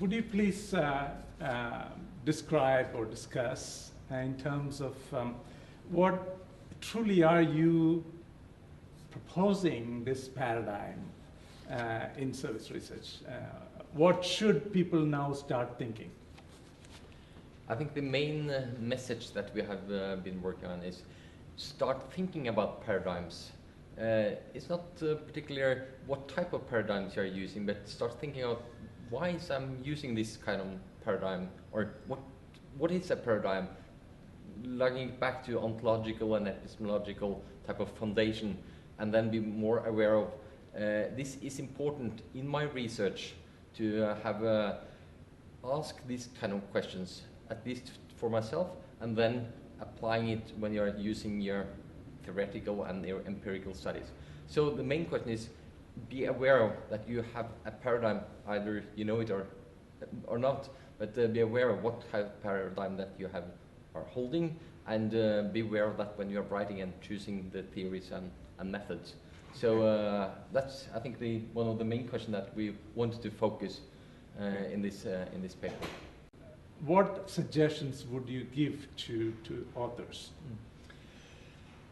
would you please describe or discuss in terms of what truly are you proposing this paradigm in service research? What should people now start thinking? I think the main message that we have been working on is start thinking about paradigms. It's not particular what type of paradigms you're using, but start thinking of why is I'm using this kind of paradigm, or what is a paradigm? Lugging it back to ontological and epistemological type of foundation, and then be more aware of this is important in my research to have ask these kind of questions, at least for myself, and then applying it when you're using your theoretical and your empirical studies. So the main question is, be aware of that you have a paradigm, either you know it or not, but be aware of what kind of paradigm that you are holding, and be aware of that when you're writing and choosing the theories and methods. So that's, I think, one of the main questions that we wanted to focus in this paper. What suggestions would you give to authors?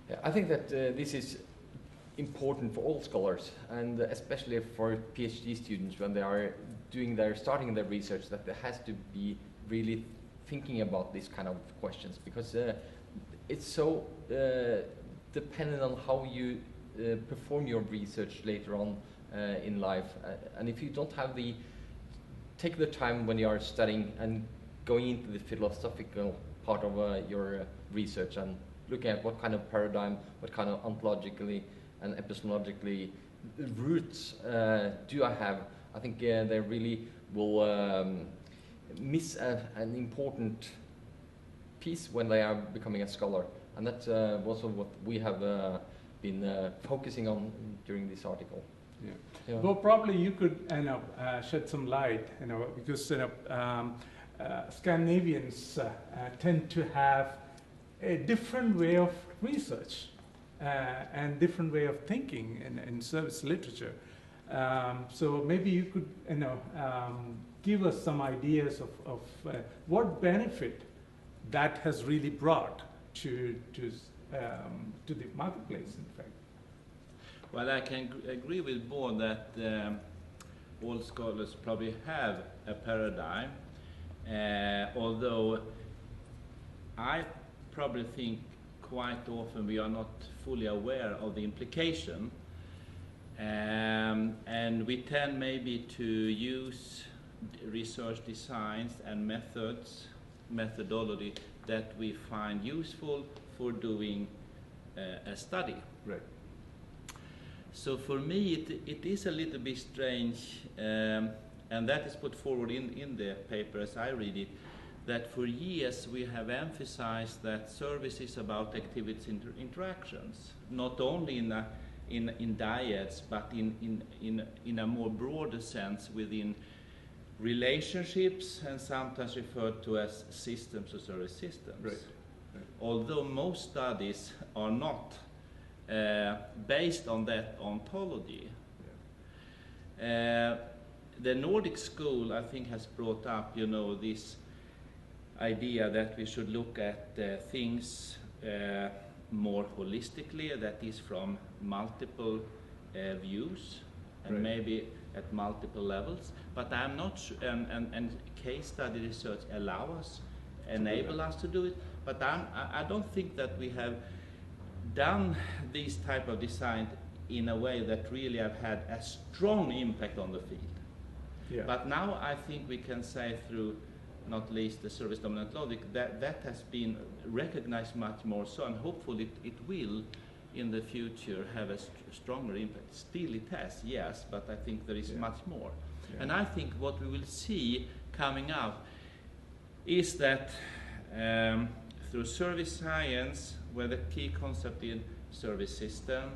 Yeah, I think that this is important for all scholars, and especially for PhD students when they are starting their research, that there has to be really thinking about these kind of questions, because it's so dependent on how you perform your research later on in life. And if you don't have take the time when you are studying and going into the philosophical part of your research and looking at what kind of paradigm, what kind of ontologically and epistemologically roots do I have, I think they really will miss an important piece when they are becoming a scholar. And that's also what we have been focusing on during this article. Yeah. Yeah. Well, probably you could shed some light, because Scandinavians tend to have a different way of research and different way of thinking in service literature. So maybe you could, give us some ideas of what benefit that has really brought to the marketplace, in fact. Well, I can agree with Bård that all scholars probably have a paradigm, although I probably think quite often we are not fully aware of the implication, and we tend maybe to use research designs and methodology that we find useful for doing a study. Right. So for me it is a little bit strange, and that is put forward in the paper as I read it, that for years we have emphasized that service is about activities interactions, not only in dyads, but in a more broader sense within relationships, and sometimes referred to as systems or service systems. Right. Right. Although most studies are not based on that ontology. Yeah. The Nordic school, I think, has brought up, this idea that we should look at things more holistically, that is from multiple views, and right. maybe at multiple levels. But I'm not sure, and case study research enable us to do it, but I don't think that we have done this type of design in a way that really have had a strong impact on the field. Yeah. But now I think we can say, through not least the service dominant logic, that has been recognized much more so, and hopefully it will in the future have a stronger impact. Still it has, yes, but I think there is much more. Yeah. And I think what we will see coming out is that through service science, where the key concept in service system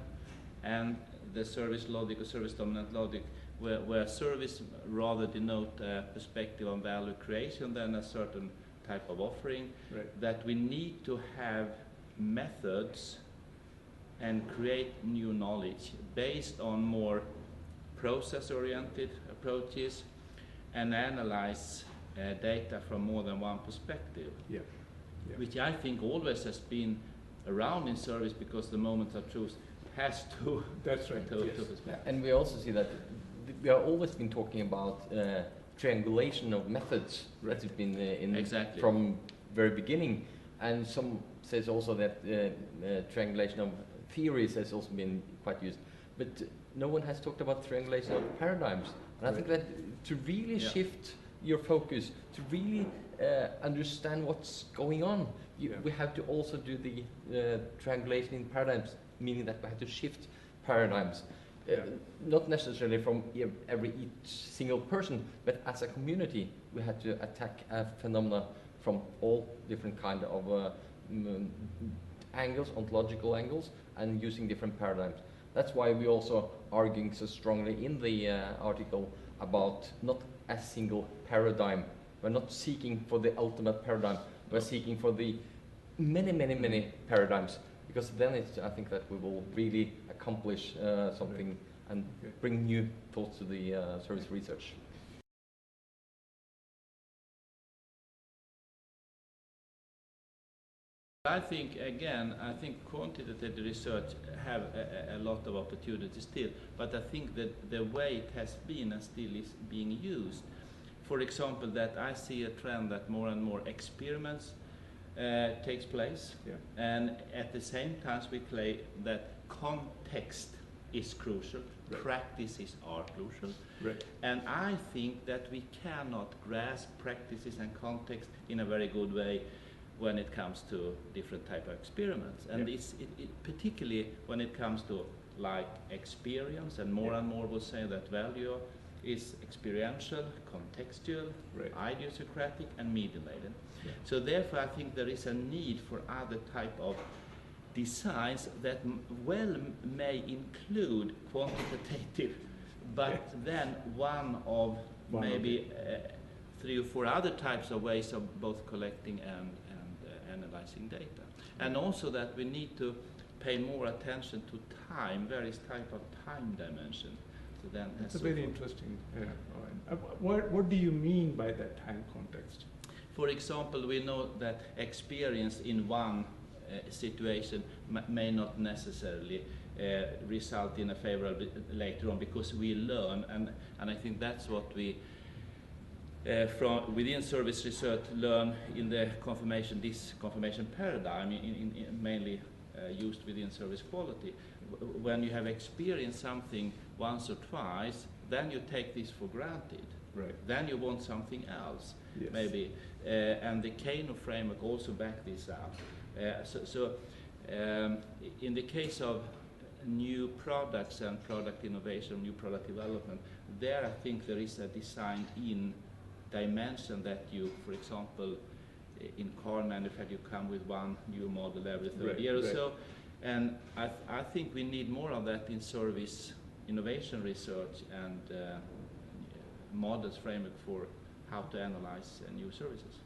and the service logic or service dominant logic, where service rather denote a perspective on value creation than a certain type of offering, right. that we need to have methods and create new knowledge based on more process-oriented approaches, and analyze data from more than one perspective, Yeah. Yeah. which I think always has been around in service, because the moment of truth has to That's right. to Yes. perspective. And we also see that we have always been talking about triangulation of methods. Right. That's been in Exactly. from very beginning, and some says also that triangulation of theories has also been quite used, but no one has talked about triangulation of paradigms. And I think that to really Yeah. shift your focus, to really understand what's going on, we have to also do the triangulation in paradigms, meaning that we have to shift paradigms. Not necessarily from each single person, but as a community, we had to attack a phenomena from all different kind of angles, ontological angles, and using different paradigms. That's why we also arguing so strongly in the article about not a single paradigm. We're not seeking for the ultimate paradigm. We're seeking for the many paradigms, because then I think that we will really accomplish something and bring new thoughts to the service research. I think, again, quantitative research have a lot of opportunities still, but I think that the way it has been and still is being used, for example, that I see a trend that more and more experiments takes place, and at the same time we play that context is crucial, practices are crucial, and I think that we cannot grasp practices and context in a very good way when it comes to different type of experiments, and it particularly when it comes to like experience, and more will say that value is experiential, contextual, idiosyncratic, and medium-laden. So therefore I think there is a need for other type of designs that may include quantitative, but then one of maybe 3 or 4 other types of ways of both collecting and analyzing data. And also that we need to pay more attention to time, various type of time dimension. So then that's a very interesting. What do you mean by that time context? For example, we know that experience in one situation may not necessarily result in a favorable later on, because we learn, and I think that's what we from within service research learn in the this confirmation paradigm, mainly used within service quality. When you have experienced something once or twice, then you take this for granted. Then you want something else, maybe. And the Kano framework also back this up. In the case of new products and product innovation, new product development, there I think there is a design-in dimension that you, for example, in car manufacturing, you come with one new model every third year or so, and I think we need more of that in service innovation research and models framework for how to analyze new services.